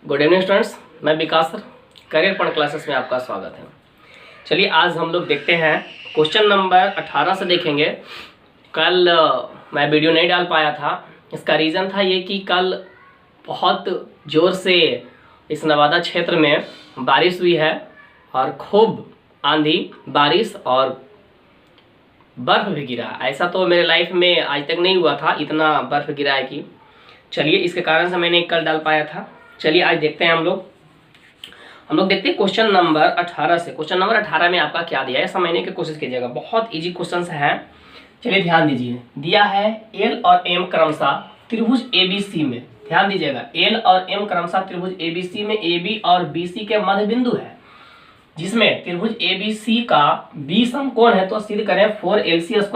Good evening students, मैं विकास sir career point classes में आपका स्वागत है। चलिए आज हम लोग देखते हैं क्वेश्चन नंबर 18 से देखेंगे। कल मैं वीडियो नहीं डाल पाया था, इसका रीज़न था ये कि कल बहुत ज़ोर से इस नवादा क्षेत्र में बारिश हुई है और खूब आंधी बारिश और बर्फ़ भी गिरा। ऐसा तो मेरे लाइफ में आज तक नहीं हुआ था, इतना बर्फ़ गिरा है कि चलिए इसके कारण से मैंने कल डाल पाया था। चलिए आज देखते हैं हम लोग देखते हैं क्वेश्चन नंबर 18 से। क्वेश्चन नंबर 18 में आपका क्या दिया है समझने की कोशिश कीजिएगा, बहुत इजी क्वेश्चन है। चलिए ध्यान दीजिए, दिया है एल और एम क्रमशः त्रिभुज एबीसी में, ध्यान दीजिएगा एल और एम क्रमशः त्रिभुज एबीसी में एबी और बीसी के मध्य बिंदु है, जिसमें त्रिभुज एबीसी का बी समकोण है। तो सिद्ध करें 4LC² =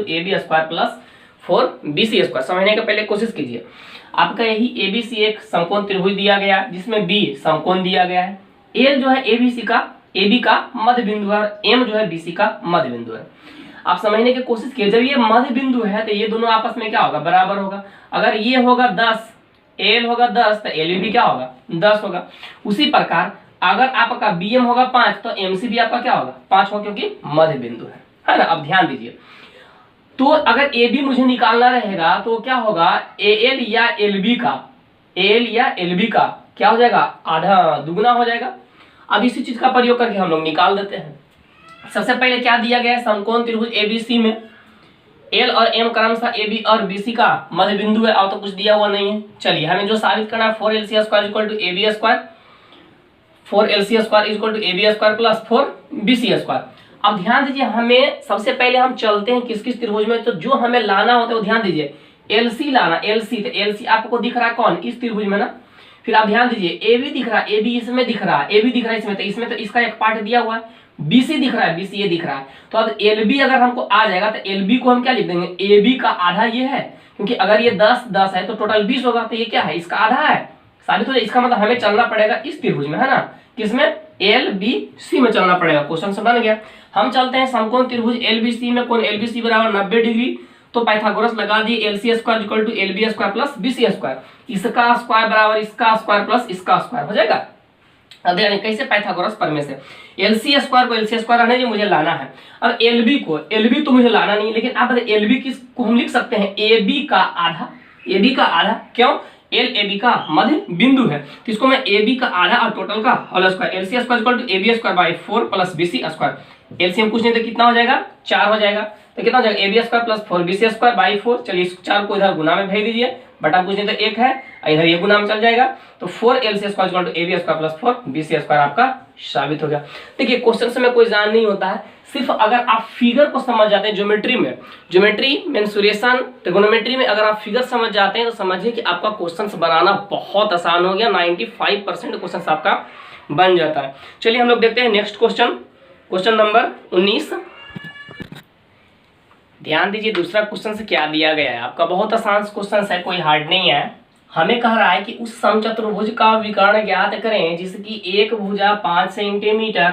AB² + 4BC²। समझने का पहले कोशिश कीजिए। आपका यही एबीसी एक समकोण त्रिभुज दिया गया जिसमें बी समकोण दिया गया है। एल जो है एबी का मध्य बिंदु है और एम जो है बीसी का मध्य बिंदु है। आप समझने की कोशिश कीजिए, जब ये मध्य बिंदु है तो ये दोनों आपस में क्या होगा, बराबर होगा। अगर ये होगा 10, एल होगा 10 तो एल भी क्या होगा 10 होगा। उसी प्रकार अगर आपका बीएम होगा 5 तो एमसी भी आपका क्या होगा 5 होगा, क्योंकि मध्य बिंदु है ना। अब ध्यान दीजिए, तो अगर ए बी मुझे निकालना रहेगा तो क्या होगा, एल या एल बी का क्या हो जाएगा, आधा दुगना हो जाएगा। अब इसी चीज का प्रयोग करके हम लोग निकाल देते हैं। सबसे पहले क्या दिया गया है, समकोण त्रिभुज एबीसी में एल और एम क्रमशः एबी और बीसी का मध्य बिंदु है, और तो कुछ दिया हुआ नहीं है। चलिए हमें जो साबित करना है 4LC² = AB², 4LC² = AB² + 4BC²। अब ध्यान दीजिए, हमें सबसे पहले हम चलते हैं किस किस त्रिभुज में, तो जो हमें लाना होता है वो ध्यान दीजिए एलसी लाना। एलसी तो एलसी आपको दिख रहा है कौन, इस त्रिभुज में ना। फिर आप ध्यान दीजिए एबी दिख रहा है, एबी इसमें दिख रहा है, एबी दिख रहा है इसमें तो इसका एक पार्ट दिया हुआ है। बीसी दिख रहा है, बीसी ये दिख रहा है। तो अब एलबी अगर हमको आ जाएगा तो एलबी को हम क्या लिख देंगे, एबी का आधा ये है, क्योंकि अगर ये 10 है तो टोटल 20 होगा, तो ये क्या है इसका आधा है, साबित हो जाए। इसका मतलब हमें चलना पड़ेगा इस त्रिभुज में, है ना, किसमें, एल बी सी में चलना पड़ेगा। क्वेश्चन से बन गया। हम चलते हैं समकोण त्रिभुज एलबीसी में, कोण एलबीसी बराबर 90 डिग्री। तो पाइथागोरस लगा दिए LC² = LB² + BC²। इसका स्क्वायर बराबर इसका स्क्वायर प्लस इसका स्क्वायर हो जाएगा। अब देखिए कैसे पाइथागोरस प्रमेय से LC² को LC² रहने दीजिए, मुझे लाना है। अब LB तो मुझे लाना नहीं, लेकिन आप LB किसको हम लिख सकते हैं, AB का आधा। क्यों, एल एबी का मध्य बिंदु है, तो इसको मैं एबी का आधा और टोटल का whole square LC² = AB² / 4 + BC²। LCM कुछ नहीं तो कितना हो जाएगा, 4 हो जाएगा। तो कितना हो जाएगा, AB² + 4BC² / 4। चलिए इस 4 को इधर गुना में भेज दीजिए, बटा कुछ नहीं तो 1 है, इधर ये गुना में चल जाएगा। तो 4LC² = AB² + 4BC² आपका साबित हो गया। देखिए क्वेश्चन से में कोई जान नहीं होता है, सिर्फ अगर आप फिगर को समझ जाते हैं, ज्योमेट्री मेंसुरेशन ट्रिगोनोमेट्री में अगर आप फिगर समझ जाते हैं तो समझिए कि आपका क्वेश्चन बनाना बहुत आसान हो गया। 95% क्वेश्चन आपका बन जाता है। चलिए हम लोग देखते हैं नेक्स्ट क्वेश्चन नंबर 19। ध्यान दीजिए दूसरा क्वेश्चन से क्या दिया गया है आपका, बहुत आसान क्वेश्चन है, कोई हार्ड नहीं है। हमें कह रहा है कि उस समचतुर्भुज का विकर्ण ज्ञात करें जिसकी एक भुजा 5 सेंटीमीटर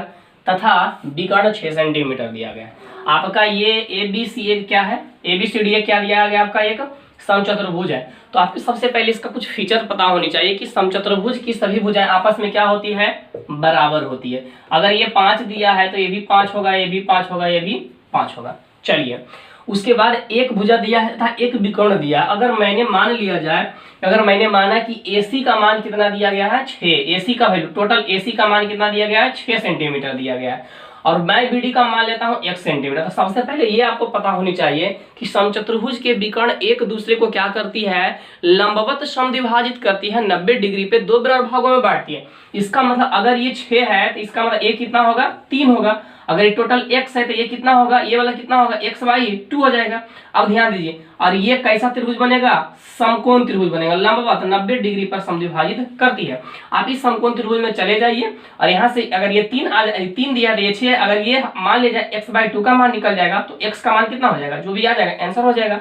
तथा विकर्ण 6 सेंटीमीटर दिया गया है। आपका ये एबीसी क्या है, एबीसीडी क्या दिया गया, आपका एक समचतुर्भुज है। तो आपको सबसे पहले इसका कुछ फीचर पता होनी चाहिए कि समचतुर्भुज की सभी भुजाएं आपस में क्या होती है, बराबर होती है। अगर ये 5 दिया है तो ये भी 5 होगा, ये भी 5 होगा, ये भी 5 होगा। चलिए उसके बाद एक भुजा दिया है तथा एक विकर्ण दिया। अगर मैंने माना कि AC का मान कितना दिया गया है, 6, AC का वैल्यू टोटल AC का मान कितना दिया गया है, 6 सेंटीमीटर दिया गया है, और मैं BD का मान लेता हूं 1 सेंटीमीटर। तो सबसे पहले ये आपको पता होनी चाहिए कि समचतुर्भुज के विकर्ण एक दूसरे को क्या करती है, लंबवत समद्विभाजित करती है, 90 डिग्री पे 2 बराबर भागों में बांटती है। इसका मतलब अगर ये 6 है तो इसका मतलब एक कितना होगा, 3 होगा। अगर ये टोटल x है तो ये कितना होगा, ये वाला कितना होगा, x/2 हो जाएगा। अब ध्यान दीजिए, और ये कैसा त्रिभुज बनेगा, समकोण त्रिभुज बनेगा, लंबवत 90 डिग्री पर समद्विभाजित करती है। आप इस समकोण त्रिभुज में चले जाइए और यहाँ से अगर ये 3 दिया है, 6, अगर ये मान लिया जाए x/2 का मान निकल जाएगा तो x का मान कितना हो जाएगा, जो भी आ जाएगा आंसर हो जाएगा।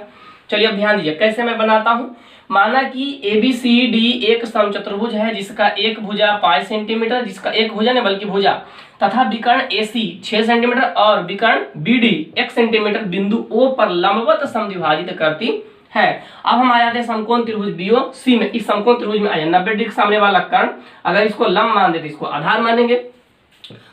चलिए अब ध्यान दीजिए कैसे मैं बनाता हूँ। माना कि ABCD एक समचतुर्भुज है जिसका एक भुजा 5 सेंटीमीटर, जिसका एक भुजा नहीं बल्कि भुजा, तथा विकर्ण AC 6 सेंटीमीटर और विकर्ण BD 1 सेंटीमीटर बिंदु O पर लंबवत समद्विभाजित करती है। अब हम आ जाते हैं समकोण त्रिभुज BOC में। इस समकोण त्रिभुज में आया 90 डिग्री सामने वाला कर्ण, अगर इसको लंब मान देते इसको आधार मानेंगे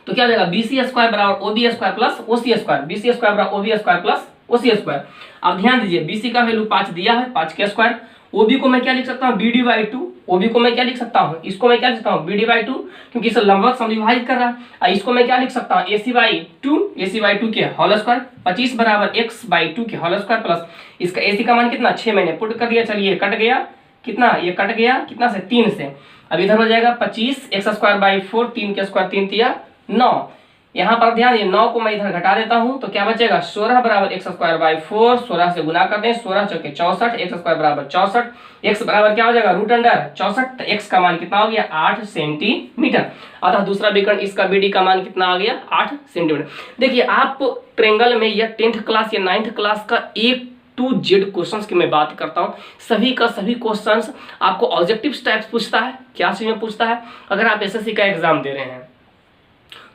तो क्या हो जाएगा BC स्क्वायर बराबर OB square plus OC square, BC square बराबर OB square plus OC square. अब ध्यान दीजिए BC का वैल्यू 5 दिया है, 5 के स्क्वायर। OB को मैं क्या लिख सकता हूँ BD/2, OB को मैं क्या लिख सकता हूँ, इसको मैं क्या लिख सकता हूँ BD/2, क्योंकि इसे लंबवत समविभाजित कर रहा है। इसको मैं क्या लिख सकता हूँ AC/2 के होल स्क्वायर, 25 बराबर x/2 के होल स्क्वायर प्लस इसका AC का मान कितना 6 मैंने पुट कर दिया। चलिए कट गया कितना, ये कट गया कितना से 3 से। अब इधर हो जाएगा 25 x²/4, 3 के स्क्वायर 3 तिया 9। यहाँ पर ध्यान ये 9 को मैं इधर घटा देता हूँ तो क्या बचेगा 16 बराबर x²/4, 16 से गुना करते हैं, 16 चौके 64, x² बराबर 64, x बराबर क्या हो जाएगा √64। तो x का मान कितना हो गया 8 सेंटीमीटर। अतः दूसरा विकर्ण इसका BD का मान कितना आ गया 8 सेंटीमीटर। देखिए आप ट्रेंगल में या 10th क्लास या 9th क्लास का A to Z क्वेश्चंस की मैं बात करता हूँ, सभी का सभी क्वेश्चंस आपको ऑब्जेक्टिव टाइप्स पूछता है। क्या चीज में पूछता है, अगर आप SSC का एग्जाम दे रहे हैं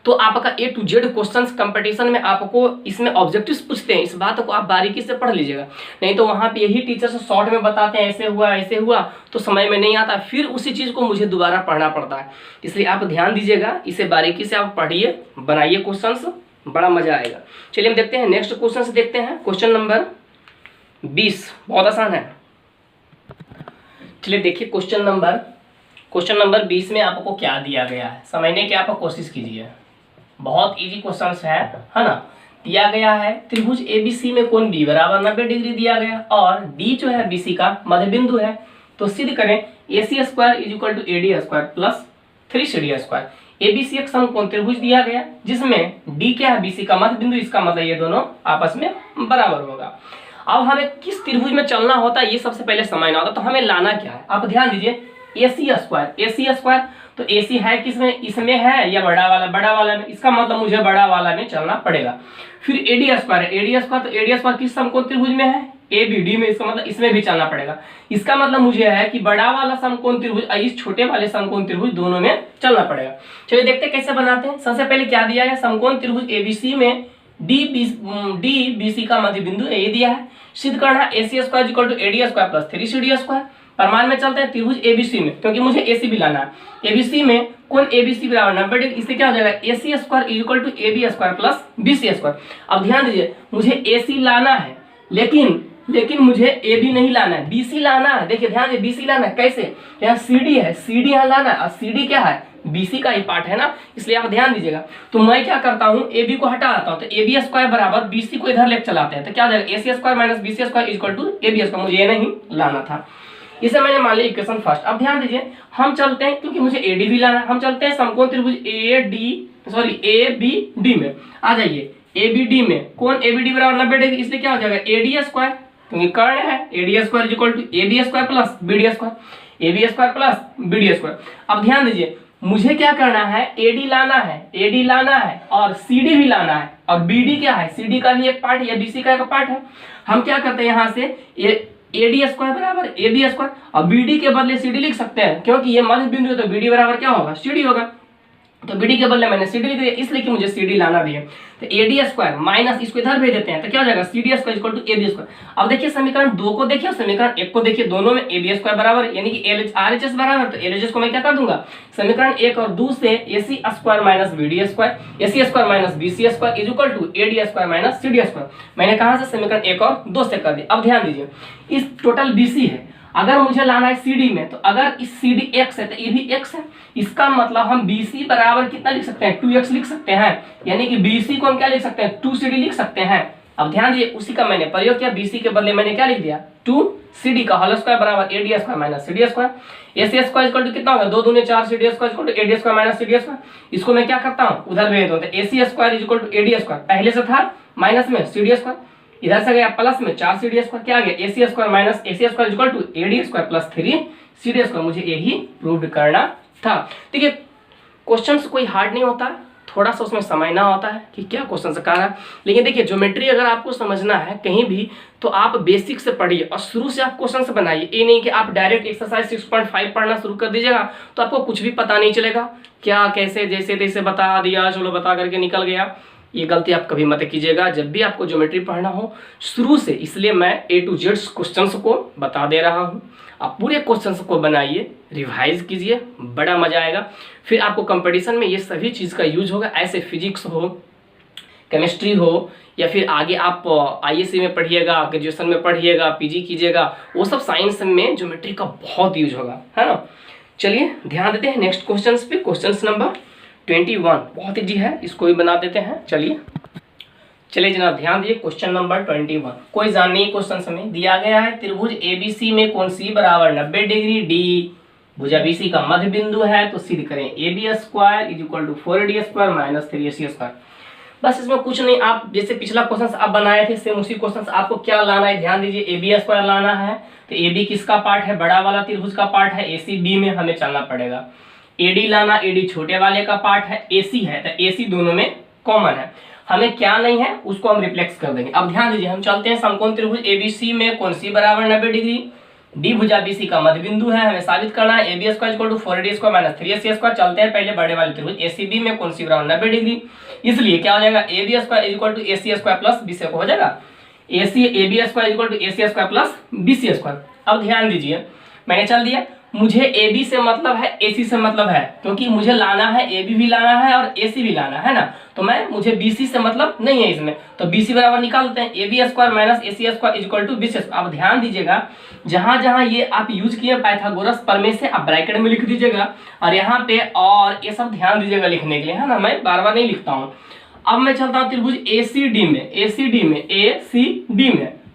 तो आपका A to Z questions competition में आपको इसमें ऑब्जेक्टिव्स पूछते हैं। इस बात को आप बारीकी से पढ़ लीजिएगा, नहीं तो वहां पे यही टीचर से शॉर्ट में बताते हैं ऐसे हुआ तो समझ में नहीं आता, फिर उसी चीज को मुझे दोबारा पढ़ना पड़ता है। इसलिए आप ध्यान दीजिएगा, इसे बारीकी से आप पढ़िए, बनाइए क्वेश्चंस, बड़ा मजा आएगा। चलिए हम देखते हैं नेक्स्ट क्वेश्चन से। देखते हैं क्वेश्चन नंबर 20, बहुत आसान है। चलिए देखिए क्वेश्चन नंबर 20 में आपको क्या दिया गया है, समझने की आप कोशिश कीजिए। बहुत इजी क्वेश्चंस है ना। दिया गया है त्रिभुज ABC में कोण B बराबर 90 डिग्री दिया गया और D जो है BC का मध्य बिंदु है। तो सिद्ध करें AC square = AD square plus 3CD square. ABC एक समकोण त्रिभुज दिया गया जिसमें D क्या है BC का मध्य बिंदु, इसका मतलब ये दोनों आपस में बराबर होगा। अब हमें किस त्रिभुज में चलना होता है ये सबसे पहले समझना होता है। तो हमें लाना क्या है, आप ध्यान दीजिए AC स्क्वायर तो AC है किसमें, इसमें है या बड़ा वाला में, इसका मतलब मुझे बड़ा वाला में चलना पड़ेगा। फिर AD स्क्वायर किस समकोण त्रिभुज में है ABD में, इसका मतलब इसमें भी चलना पड़ेगा। इसका मतलब मुझे है कि बड़ा वाला समकोण त्रिभुज इस छोटे वाले समकोण त्रिभुज दोनों में चलना पड़ेगा। चलिए देखते हैं कैसे बनाते हैं। सबसे पहले क्या दिया है, समकोण त्रिभुज ABC में D BC का मध्य बिंदु A दिया है। सिद्ध करना है AC square = AD square plus 3CD square. प्रमाण में चलते हैं त्रिभुज ABC में, क्योंकि मुझे AC भी लाना है। ABC में कोण ABC बराबर 90 डिग्री, इससे क्या हो जाएगा AC square = AB square plus BC square. अब ध्यान दीजिए मुझे AC लाना है, लेकिन मुझे AB नहीं लाना है, BC लाना है। देखिए ध्यान दीजिए BC लाना है कैसे, यहाँ CD है, CD यहाँ लाना है और CD क्या है BC का ही पार्ट है ना, इसलिए आप ध्यान दीजिएगा। तो मैं क्या करता हूँ AB को हटा देता हूँ, तो AB स्क्वायर बराबर BC को इधर लेकर चलाते हैं तो क्या हो जाएगा AC square minus BC square = AB square. मुझे ये नहीं लाना था, इसे मैंने मान लिया इक्वेशन फर्स्ट। अब ध्यान दीजिए हम चलते हैं, क्योंकि मुझे AD भी लाना है, हम चलते हैं समकोण त्रिभुज ABD में। आ जाइए ABD में कोण ABD बराबर 90 डिग्री, इसलिए क्या हो जाएगा AD स्क्वायर, क्योंकि कर्ण है AD square = AB square plus BD square, AB square plus BD square. अब ध्यान दीजिए मुझे क्या करना है, AD लाना है और CD भी लाना है, और BD क्या है CD का भी एक पार्ट है या BC का एक पार्ट है। हम क्या करते हैं यहाँ से AD स्क्वायर बराबर AB स्क्वायर और BD के बदले CD लिख सकते हैं, क्योंकि ये मध्य बिंदु है तो BD बराबर क्या होगा CD होगा। तो BD के बदले मैंने CD लिख दिया, इसलिए कि मुझे CD लाना भी है। तो AD स्क्वायर माइनस इसको इधर भेज देते हैं तो क्या हो जाएगा CD स्क्वायर = AB स्क्वायर। अब देखिए समीकरण 2 को देखिए और समीकरण 1 को देखिए, दोनों में AB स्क्वायर बराबर यानी कि RHS बराबर, तो LHS को मैं क्या कर दूंगा समीकरण 1 और 2 से AC square minus BD square, AC square minus BC square = AD square minus CD square. मैंने कहा से समीकरण 1 और 2 से कर दिया। अब ध्यान दीजिए इस टोटल BC है, अगर मुझे लाना है CD में, तो अगर इस CD x है तो ये भी x है, इसका मतलब हम BC बराबर कितना लिख सकते हैं 2x लिख सकते हैं, यानी कि BC को हम क्या लिख सकते हैं 2CD लिख सकते हैं। अब ध्यान दीजिए उसी का मैंने प्रयोग किया, BC के बदले मैंने क्या लिख दिया 2CD का होल स्क्वायर बराबर AD square minus CD square. AC square = कितना होगा 2 दूनी 4, CD square = AD square minus CD square. इसको मैं क्या करता हूँ उधर भेज दूं, तो AC स्क्वायर = AD स्क्वायर, पहले से था माइनस में CD स्क्वायर, इधर से गया प्लस में 4CD स्क्वायर, क्या आ गया AC square minus AC square = AD square plus 3CD square. मुझे यही प्रूव करना था। देखिए क्वेश्चन कोई हार्ड नहीं होता, थोड़ा सा उसमें समझना होता है कि क्या क्वेश्चन से कह रहा है। लेकिन देखिए ज्योमेट्री अगर आपको समझना है कहीं भी तो आप बेसिक से पढ़िए और शुरू से आप क्वेश्चन से बनाइए। ये नहीं कि आप डायरेक्ट एक्सरसाइज 6.5 पढ़ना शुरू कर दीजिएगा तो आपको कुछ भी पता नहीं चलेगा, क्या कैसे जैसे तैसे बता दिया चलो बता करके निकल गया, ये गलती आप कभी मत कीजिएगा जब भी आपको ज्योमेट्री पढ़ना हो शुरू से, इसलिए मैं A to Z क्वेश्चंस को बता दे रहा हूँ। आप पूरे क्वेश्चंस को बनाइए, रिवाइज कीजिए, बड़ा मजा आएगा। फिर आपको कंपटीशन में ये सभी चीज़ का यूज होगा। ऐसे फिजिक्स हो, केमिस्ट्री हो, या फिर आगे आप ISC में पढ़िएगा, ग्रेजुएशन में पढ़िएगा, PG कीजिएगा, वो सब साइंस में ज्योमेट्री का बहुत यूज होगा, है ना। चलिए ध्यान देते हैं नेक्स्ट क्वेश्चन पे। क्वेश्चन नंबर 21 बहुत ईजी है, इसको भी बना देते हैं। चलिए जनाब ध्यान दीजिए। क्वेश्चन नंबर 21 कोई जाननी क्वेश्चन हमें दिया गया है। त्रिभुज ABC में कोण C बराबर 90 डिग्री, D भुजा BC का मध्य बिंदु है, तो सिद्ध करें AB² = 4AD² - 3AC²। बस इसमें कुछ नहीं, आप जैसे पिछला क्वेश्चन आप बनाए थे सेम उसी क्वेश्चन आपको क्या लाना है, ध्यान दीजिए। AB² लाना है, तो AB किसका पार्ट है, बड़ा वाला त्रिभुज का पार्ट है, ACB में हमें चलना पड़ेगा। AD लाना, AD छोटे वाले का पार्ट है, AC है, तो AC दोनों में कॉमन है। हमें क्या नहीं है उसको हम रिफ्लेक्स कर देंगे। अब ध्यान दीजिए, हम चलते हैं समकोण त्रिभुज ABC में कोण C बराबर 90 डिग्री, D भुजा BC का मध्य बिंदु है, हमें साबित करना है AB² = 4AD² - 3AC²। चलते हैं पहले बड़े वाले त्रिभुज ACB में कोण C बराबर 90 डिग्री, इसलिए क्या हो जाएगा, AB² = AC² + BC हो जाएगा। AB² = AC² + BC²। अब ध्यान दीजिए, मैंने चल दिया, मुझे AB से मतलब है, AC से मतलब है, क्योंकि मुझे लाना है AB भी लाना है और AC भी लाना है ना, तो मुझे BC से मतलब नहीं है इसमें, तो BC बराबर निकालते हैं, AB² - AC² = BC²। अब ध्यान दीजिएगा, जहां जहां ये आप यूज किए पाइथागोरस प्रमेय से आप ब्रैकेट में लिख दीजिएगा, और यहाँ पे और ये सब ध्यान दीजिएगा लिखने के लिए, है ना, मैं बार बार नहीं लिखता हूँ। अब मैं चलता हूँ त्रिभुज ACD में,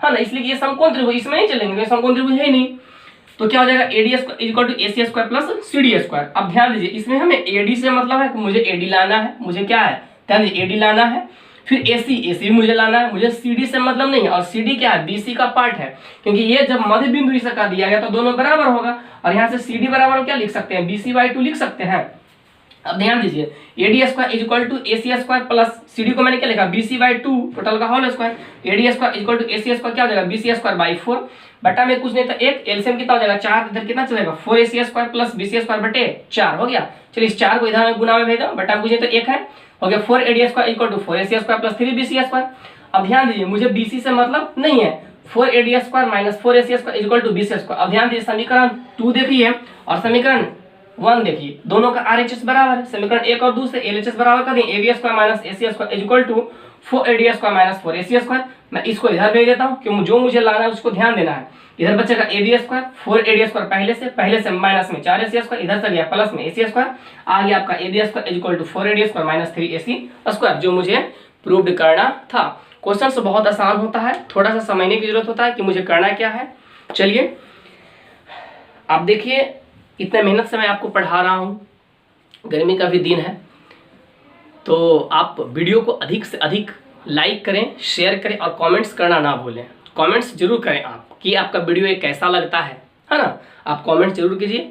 है ना, इसलिए ये समकोण त्रिभुज, इसमें नहीं चलेंगे, समकोण त्रिभुज है नहीं, तो क्या हो जाएगा, AD² = AC² + CD²। अब ध्यान दीजिए, इसमें हमें AD से मतलब है कि मुझे AD लाना है, मुझे क्या है, ध्यान दीजिए, AD लाना है, फिर AC भी मुझे लाना है, मुझे CD से मतलब नहीं है, और CD क्या है, BC का पार्ट है, क्योंकि ये जब मध्य बिंदु इसका दिया गया तो दोनों बराबर होगा, और यहाँ से CD बराबर क्या लिख सकते हैं, BC/2 लिख सकते हैं। अब ध्यान दीजिए, AD² = AC² + CD को मैंने क्या लिखा, BC/2 टोटल का होल स्क्वायर, AD² = AC² क्या हो जाएगा, BC²/4 बटा में कुछ नहीं तो एक, एलसीएम कितना हो जाएगा, 4, इधर कितना चलेगा, 4AC² + BC² 4 हो गया। चलिए इस 4 को इधर में गुना में भेज दो, बटा में कुछ नहीं तो 1 है, हो गया 4AD² = 4AC² + 3BC²। अब ध्यान दीजिए, मुझे BC से मतलब नहीं है, 4AD² - 4AC² = BC²। अब ध्यान दीजिए, समीकरण 2 देखिए और समीकरण 1 देखिए, दोनों का RHS बराबर है, समीकरण 1 और 2 से LHS बराबर कर दें, AB² - AC² = 4AD² - 4AC²। मैं इसको इधर भेज देता हूँ, क्योंकि जो मुझे लाना है उसको ध्यान देना है। इधर बचेगा AB², 4AD² पहले से माइनस में 4AC², इधर से गया प्लस में AC², आ गया आपका AB² = 4AD² - 3AC², जो मुझे प्रूव करना था। क्वेश्चन से बहुत आसान होता है, थोड़ा सा समझने की जरूरत होता है कि मुझे करना क्या है। चलिए आप देखिए, इतने मेहनत से मैं आपको पढ़ा रहा हूँ, गर्मी का भी दिन है, तो आप वीडियो को अधिक से अधिक लाइक करें, शेयर करें और कमेंट्स करना ना भूलें। कमेंट्स जरूर करें आप कि आपका वीडियो ये कैसा लगता है ना, आप कमेंट्स जरूर कीजिए।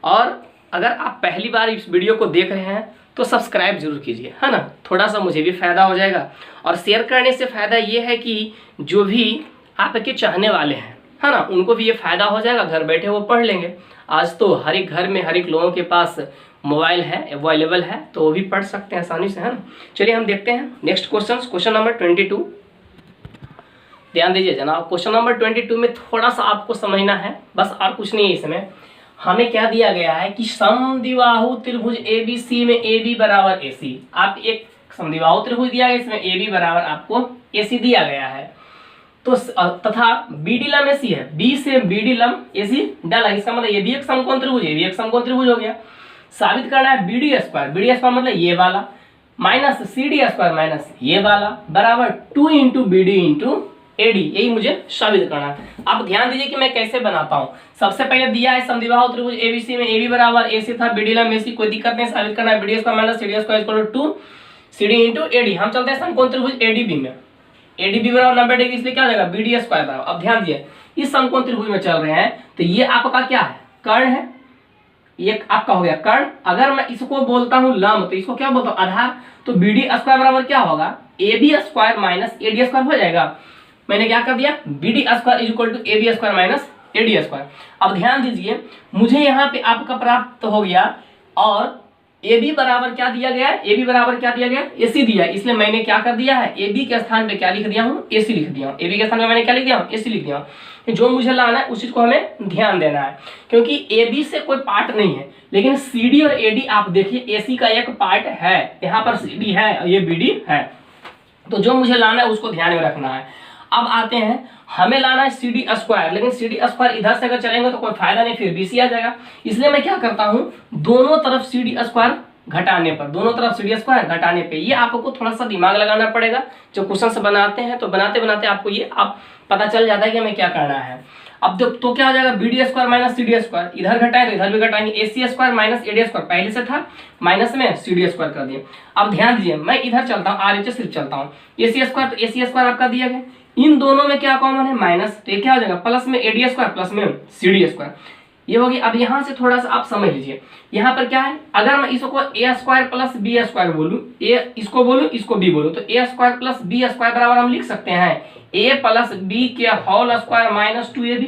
और अगर आप पहली बार इस वीडियो को देख रहे हैं तो सब्सक्राइब जरूर कीजिए, है ना, थोड़ा सा मुझे भी फ़ायदा हो जाएगा। और शेयर करने से फ़ायदा ये है कि जो भी आपके चाहने वाले हैं, है ना, उनको भी ये फ़ायदा हो जाएगा, घर बैठे वो पढ़ लेंगे। आज तो हर एक घर में हर एक लोगों के पास मोबाइल है, अवेलेबल है, तो वो भी पढ़ सकते हैं आसानी से, है ना। चलिए हम देखते हैं नेक्स्ट क्वेश्चन नंबर 22। ध्यान दीजिए जनाब, क्वेश्चन नंबर 22 में थोड़ा सा आपको समझना है, बस और कुछ नहीं है। इसमें हमें क्या दिया गया है कि समद्विबाहु त्रिभुज ABC में AB बराबर AC। आप एक समद्विबाहु त्रिभुज दिया गया, इसमें AB बराबर आपको AC दिया गया है, तो तथा BD लंब AC है, B से BD लंब AC डाला, इसका मतलब ये भी एक समकोण त्रिभुज है, ये भी एक समकोण त्रिभुज हो गया। साबित करना है BD² मतलब ये वाला माइनस CD² माइनस ये वाला बराबर 2 × BD × AD, यही मुझे साबित करना है। अब ध्यान दीजिए कि मैं कैसे बनाता हूँ। सबसे पहले दिया है समद्विबाहु त्रिभुज ABC में AB बराबर AC था, BD लंब AC, कोई दिक्कत नहीं, साबित करना है BD² minus CD² = 2 CD × AD। हम चलते हैं समकोण त्रिभुज ADB में, ADB बराबर 90 डिग्री, इसलिए क्या हो जाएगा, BD² बराबर। अब ध्यान दीजिए, इस समकोण त्रिभुज में चल रहे हैं, तो ये आपका क्या है, कर्ण है, ये आपका हो गया कर्ण। अगर मैं इसको बोलता हूँ लंब, तो इसको क्या बोलता हूँ, आधार, तो BD² बराबर क्या होगा, AB² माइनस AD² हो जाएगा। मैंने क्या कर दिया, BD² = AB² माइनस AD²। अब ध्यान दीजिए, मुझे यहाँ पे आपका प्राप्त हो गया, और ए बी बराबर क्या दिया गया है, ए बी बराबर क्या दिया गया, ए सी दिया है, इसलिए मैंने क्या कर दिया है, ए बी के स्थान पे क्या लिख दिया हूँ, ए सी लिख दिया हूँ। ए बी के स्थान पे मैंने क्या लिख दिया हूँ, ए सी लिख दिया हूँ। जो मुझे लाना है उस चीज को हमें ध्यान देना है, क्योंकि ए बी से कोई पार्ट नहीं है, लेकिन सी डी और ए डी आप देखिए ए सी का एक पार्ट है, यहाँ पर सी डी है, ये बी डी है, तो जो मुझे लाना है उसको ध्यान में रखना है। अब आते हैं, हमें लाना है सी डी स्क्वायर, लेकिन सी डी स्क्वायर इधर से अगर चलेंगे तो कोई फायदा नहीं, फिर बी सी आ जाएगा। इसलिए मैं क्या करता हूँ, दोनों तरफ सी डी स्क्वायर घटाने पर, दोनों तरफ सी डी स्क्वायर घटाने पे, ये आपको थोड़ा सा दिमाग लगाना पड़ेगा। जो क्वेश्चन बनाते हैं तो बनाते बनाते आपको ये आप पता चल जाता है कि हमें क्या करना है। अब तो क्या हो जाएगा, B D square minus C D square, इधर घटाए तो इधर भी घटाएंगे, A C square minus A D square, पहले से था माइनस में सी डी स्क्वायर कर दिए। अब ध्यान दीजिए, मैं इधर चलता हूँ, आर एच सिर्फ चलता हूँ, ए सी स्क्वायर तो ए सी स्क्वायर आपका दिया गया, इन दोनों में क्या कॉमन है, माइनस, तो क्या हो जाएगा, प्लस में ए डी स्क्वायर प्लस में सी डी स्क्वायर, ये होगी। अब यहाँ से थोड़ा सा आप समझ लीजिए, यहाँ पर क्या है, अगर मैं इसको ए स्क्वायर प्लस बी स्क्वायर बोलूँ, ए इसको बोलूँ इसको बी बोलूँ, तो ए स्क्वायर प्लस बी स्क्वायर बराबर हम लिख सकते हैं ए प्लस बी के होल स्क्वायर माइनस 2ab।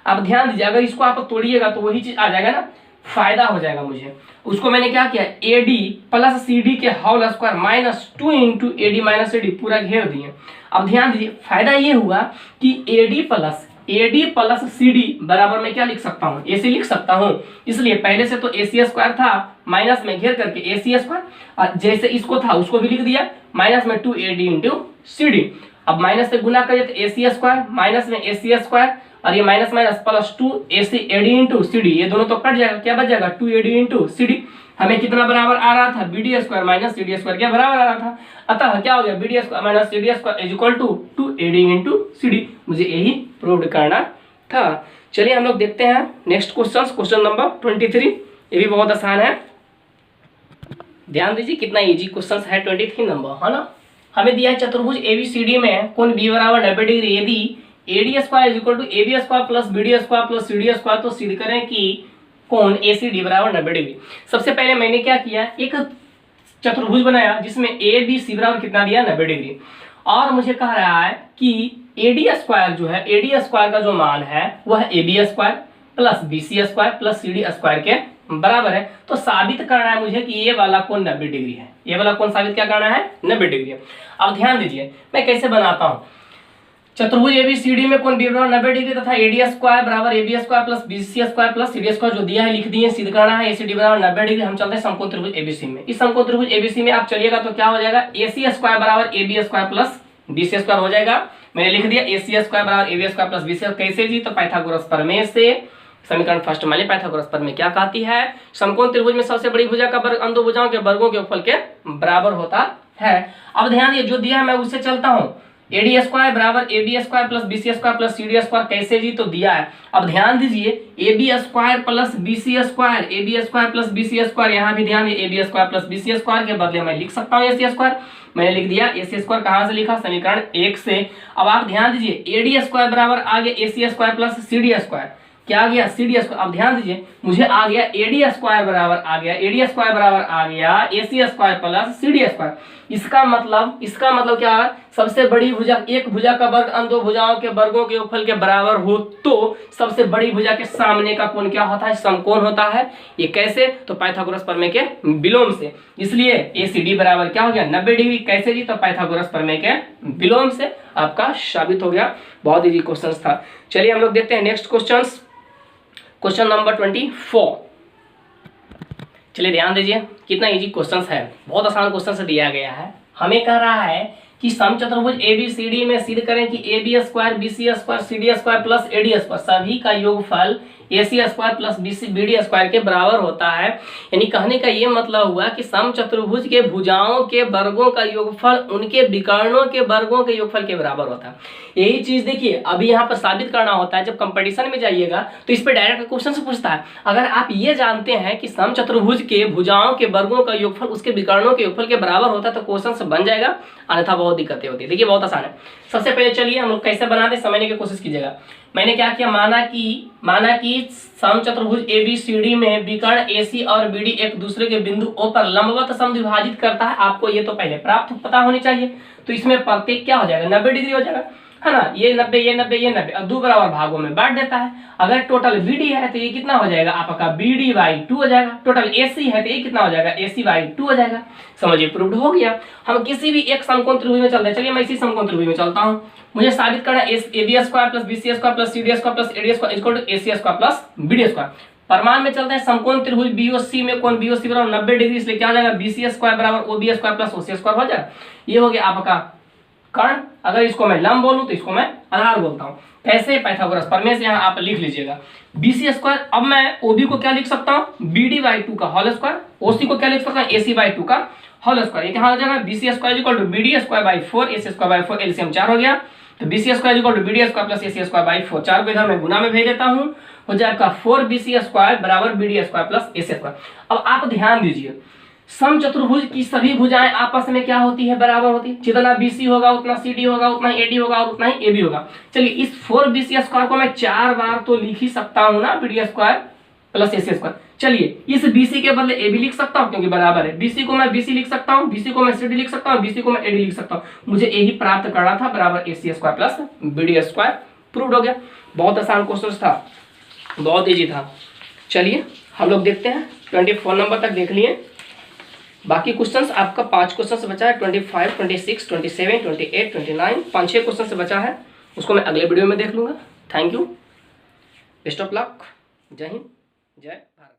अब ध्यान दीजिए, अगर इसको आप तोड़िएगा तो वही चीज आ जाएगा ना, फायदा हो जाएगा मुझे। उसको मैंने क्या किया, A D plus C D के whole square minus 2 into A D minus A D पूरा घेर दिए। अब ध्यान दीजिए, फायदा ये हुआ कि A D plus C D बराबर मैं क्या लिख सकता हूँ, ए सी लिख सकता हूँ। इसलिए पहले से तो ए सी स्क्वायर था, माइनस में घेर करके ए सी स्क्वायर, और जैसे इसको था उसको भी लिख दिया, माइनस में 2ad इंटू सी डी। अब माइनस से गुना करिए तो ए सी स्क्वायर माइनस में ए सी स्क्वायर, और ये minus minus plus 2ad into C D, ये दोनों तो कट जाएगा, क्या बच जाएगा 2ad इंटू सी डी। हमें कितना बराबर आ रहा था, B D square minus C D square क्या बराबर आ रहा था, अतः क्या हो गया, B D square minus C D square is equal to 2ad into C D. मुझे यही प्रूव करना था। चलिए हम लोग देखते हैं नेक्स्ट क्वेश्चन नंबर 23। ये भी बहुत आसान है, ध्यान दीजिए कितना इजी क्वेश्चन है, 23 नंबर है ना। हमें दिया है चतुर्भुज एबीसीडी में कोण बी बराबर 90 डिग्री, यदि AD square is equal to A B square plus B D square plus C D square, तो सिद्ध करें कि कोण ए सी डी बराबर 90 डिग्री। सबसे पहले मैंने क्या किया, एक चतुर्भुज बनाया जिसमें ए बी सी बराबर कितना दिया 90 डिग्री, और मुझे कह रहा है कि एडी स्क्वायर जो है, एडी स्क्वायर का जो मान है वह A B square plus B C square plus C D square के बराबर है। तो साबित करना है मुझे कि ये वाला कोण 90 डिग्री है, ये वाला कोण साबित क्या करना है 90 डिग्री है। अब ध्यान दीजिए मैं कैसे बनाता हूँ, चतुर्भुज एबीसीडी में कोण बी बराबर 90 डिग्री तथा एडी स्क्वायर बराबर A B square plus B C square plus C D square जो दिया है लिख दिए, सिद्ध करना है एसीडी बराबर 90 डिग्री। हम चलते हैं समकोण त्रिभुज एबीसी में। इस समकोण त्रिभुज एबीसी में आप चलिएगा तो क्या हो जाएगा, ए सी स्क्वायर बराबर A B square plus B C square हो जाएगा। मैंने लिख दिया ए सी स्क्वायर बराबर A B square plus B C, कैसे जी, तो पाइथागोरस प्रमेय से। समीकरण फर्स्ट मान ली पाइथागोरस प्रमेय क्या कहती है, समकोण त्रिभुज में सबसे बड़ी भुजा का वर्ग अन्य दो भुजाओं के वर्गों के योगफल के बराबर होता है। अब ध्यान दिए, जो दिया है मैं उससे चलता हूँ, एडी स्क्वायर बराबर A B square plus B C square plus C D square, कैसे जी, तो दिया है। अब ध्यान दीजिए, A B square plus B C square, A B square plus B C square, यहाँ भी ध्यान दिए A B square plus B C square के बदले मैं लिख सकता हूँ ए सी स्क्वायर। मैंने लिख दिया ए सी स्क्वायर, कहाँ से लिखा, समीकरण 1 से। अब आप ध्यान दीजिए, ए डी स्क्वायर बराबर आ गया A C square plus C D square, क्या आ गया सी डी स्क्वायर। अब ध्यान दीजिए, मुझे आ गया एडी स्क्वायर बराबर आ गया, एडी स्क्वायर बराबर आ गया A C square plus C D square. इसका मतलब क्या है, सबसे बड़ी भुजा, एक भुजा का वर्ग अन्य दो भुजाओं के वर्गों के योगफल के बराबर हो तो सबसे बड़ी भुजा के सामने का कोण क्या होता है, समकोण होता है। ये कैसे, तो पाइथागोरस प्रमेय के विलोम से। इसलिए एसीडी बराबर क्या हो गया 90 डिग्री, कैसे जी, तो पाइथागोरस प्रमेय के विलोम से आपका साबित हो गया। बहुत इजी क्वेश्चन था। चलिए हम लोग देखते हैं नेक्स्ट क्वेश्चन नंबर 24। चलिए ध्यान दीजिए कितना इजी क्वेश्चन है, बहुत आसान क्वेश्चन से दिया गया है। हमें कह रहा है कि समचतुर्भुज एबीसीडी में सिद्ध करें कि A B square B C square C D square plus A D square सभी का योगफल A C square plus B C B D square के बराबर होता है। यानी कहने का ये मतलब हुआ कि समचतुर्भुज के भुजाओं के वर्गों का योगफल उनके विकर्णों के वर्गों के योगफल के बराबर होता है। यही चीज देखिए अभी यहाँ पर साबित करना होता है। जब कंपटीशन में जाइएगा तो इस पर डायरेक्ट क्वेश्चन से पूछता है, अगर आप ये जानते हैं कि समचतुर्भुज के भुजाओं के वर्गों का योगफल उसके विकर्णों के योगफल के बराबर होता है तो क्वेश्चन से बन जाएगा, अन्यथा बहुत दिक्कतें होती है। देखिए बहुत आसान है। सबसे पहले चलिए हम लोग कैसे बनाते समझने की कोशिश कीजिएगा। मैंने क्या किया, माना कि समचतुर्भुज एबीसीडी में विकर्ण एसी और बीडी एक दूसरे के बिंदु ओ पर लंबवत समद्विभाजित करता है। आपको ये तो पहले प्राप्त पता होनी चाहिए। तो इसमें प्रत्येक क्या हो जाएगा 90 डिग्री हो जाएगा। है ना, ये 90 ये 90 ये 90 और 2 बराबर भागों में बांट देता है। अगर टोटल BD है तो ये कितना हो जाएगा आपका BD/2 हो जाएगा। टोटल AC है तो ये कितना हो जाएगा AC/2 हो जाएगा। समझिए प्रूव्ड हो गया। हम किसी भी एक समकोण त्रिभुज में चलते हैं। चलिए मैं इसी समकोण त्रिभुज में चलता हूँ। मुझे साबित करना है AB² + BC² + CD² + AD² = AC² + BD²। प्रमाण में चलते हैं समकोण त्रिभुज BOC में कोण BOC बराबर 90 डिग्री, इसलिए क्या हो जाएगा BC² बराबर OB² + OC² हो जाएगा। ये हो गया आपका कर्ण। अगर इसको मैं लंब बोलूं तो इसको मैं आधार बोलता हूं। कैसे? पाइथागोरस प्रमेय से यहाँ आप लिख लीजिएगा BC²। अब मैं OB को क्या लिख सकता हूँ BD/2 का होल स्क्वायर, OC को क्या लिख सकता हूँ AC/2 का होल स्क्वायर। ये क्या हो जाएगा BC² BD²/4 AC²/4 एलसीएम 4 हो गया। तो BC² BD² + AC²/4 4 को इधर मैं गुना में भेज देता हूँ, हो जाए आपका 4BC² बराबर BD² + AC²। अब आप ध्यान दीजिए समचतुर्भुज की सभी भुजाएं आपस में क्या होती है? बराबर होती है। जितना BC होगा उतना CD होगा, उतना ही AD होगा और उतना ही AB होगा। चलिए इस 4BC² को मैं 4 बार तो लिख ही सकता हूं ना BD² + AC²। चलिए इस BC के बदले AB लिख सकता हूं क्योंकि बराबर है। BC को मैं BC लिख सकता हूं, BC को मैं CD लिख सकता हूं, BC को मैं AD लिख सकता हूं। मुझे यही प्राप्त करना था बराबर AC² + BD²। प्रूव्ड हो गया। बहुत आसान क्वेश्चन था, बहुत ईजी था। चलिए हम लोग देखते हैं 24 नंबर तक देख लिए। बाकी क्वेश्चंस आपका 5 क्वेश्चन बचा है, 25, 26, 27, 28, 29 5-6 क्वेश्चन बचा है। उसको मैं अगले वीडियो में देख लूंगा। Thank you, best of luck, जय हिंद, जय भारत।